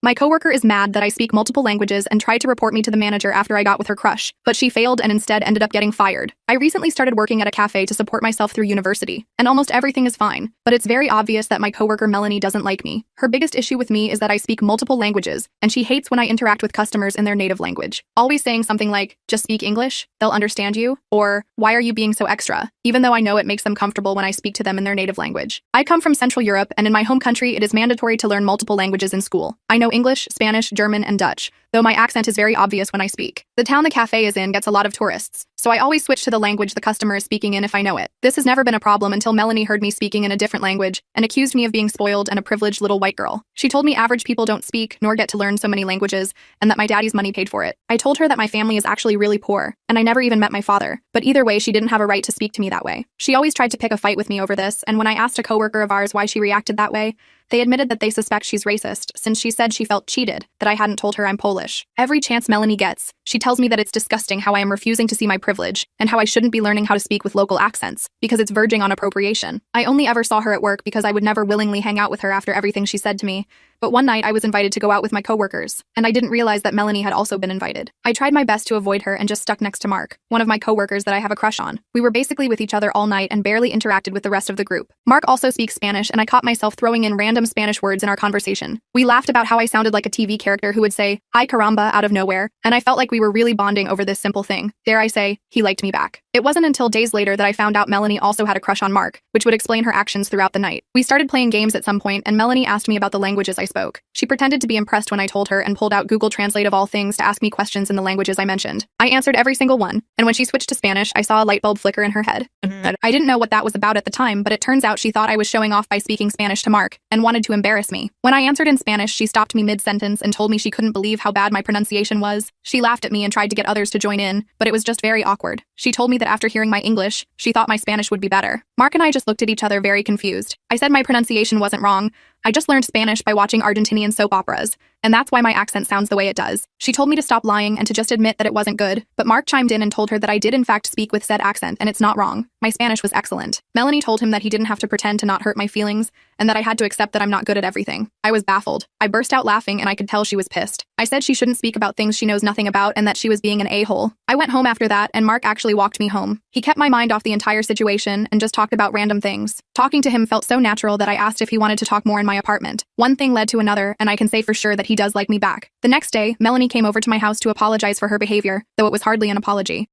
My coworker is mad that I speak multiple languages and tried to report me to the manager after I got with her crush, but she failed and instead ended up getting fired. I recently started working at a cafe to support myself through university, and almost everything is fine, but it's very obvious that my coworker Melanie doesn't like me. Her biggest issue with me is that I speak multiple languages, and she hates when I interact with customers in their native language, always saying something like, "Just speak English, they'll understand you," or "Why are you being so extra?" even though I know it makes them comfortable when I speak to them in their native language. I come from Central Europe, and in my home country it is mandatory to learn multiple languages in school. I know English, Spanish, German, and Dutch, though my accent is very obvious when I speak. The town the cafe is in gets a lot of tourists, so I always switch to the language the customer is speaking in if I know it. This has never been a problem until Melanie heard me speaking in a different language and accused me of being spoiled and a privileged little white girl. She told me average people don't speak nor get to learn so many languages and that my daddy's money paid for it. I told her that my family is actually really poor, and I never even met my father, but either way she didn't have a right to speak to me that way. She always tried to pick a fight with me over this, and when I asked a coworker of ours why she reacted that way, they admitted that they suspect she's racist, since she said she felt cheated, that I hadn't told her I'm Polish. Every chance Melanie gets, she tells me that it's disgusting how I am refusing to see my privilege, and how I shouldn't be learning how to speak with local accents, because it's verging on appropriation. I only ever saw her at work because I would never willingly hang out with her after everything she said to me, but one night I was invited to go out with my coworkers, and I didn't realize that Melanie had also been invited. I tried my best to avoid her and just stuck next to Mark, one of my coworkers that I have a crush on. We were basically with each other all night and barely interacted with the rest of the group. Mark also speaks Spanish, and I caught myself throwing in random Spanish words in our conversation. We laughed about how I sounded like a TV character who would say, "Ay caramba," out of nowhere, and I felt like we were really bonding over this simple thing. Dare I say, he liked me back. It wasn't until days later that I found out Melanie also had a crush on Mark, which would explain her actions throughout the night. We started playing games at some point, and Melanie asked me about the languages I spoke. She pretended to be impressed when I told her and pulled out Google Translate of all things to ask me questions in the languages I mentioned. I answered every single one, and when she switched to Spanish, I saw a light bulb flicker in her head. I didn't know what that was about at the time, but it turns out she thought I was showing off by speaking Spanish to Mark, and wanted to embarrass me. When I answered in Spanish, she stopped me mid-sentence and told me she couldn't believe how bad my pronunciation was. She laughed at me and tried to get others to join in, but it was just very awkward. She told me that after hearing my English, she thought my Spanish would be better. Mark and I just looked at each other very confused. I said my pronunciation wasn't wrong. I just learned Spanish by watching Argentinian soap operas, and that's why my accent sounds the way it does. She told me to stop lying and to just admit that it wasn't good, but Mark chimed in and told her that I did in fact speak with said accent, and it's not wrong. My Spanish was excellent. Melanie told him that he didn't have to pretend to not hurt my feelings, and that I had to accept that I'm not good at everything. I was baffled. I burst out laughing, and I could tell she was pissed. I said she shouldn't speak about things she knows nothing about and that she was being an a-hole. I went home after that, and Mark actually walked me home. He kept my mind off the entire situation and just talked about random things. Talking to him felt so natural that I asked if he wanted to talk more in my apartment. One thing led to another, and I can say for sure that he does like me back. The next day, Melanie came over to my house to apologize for her behavior, though it was hardly an apology.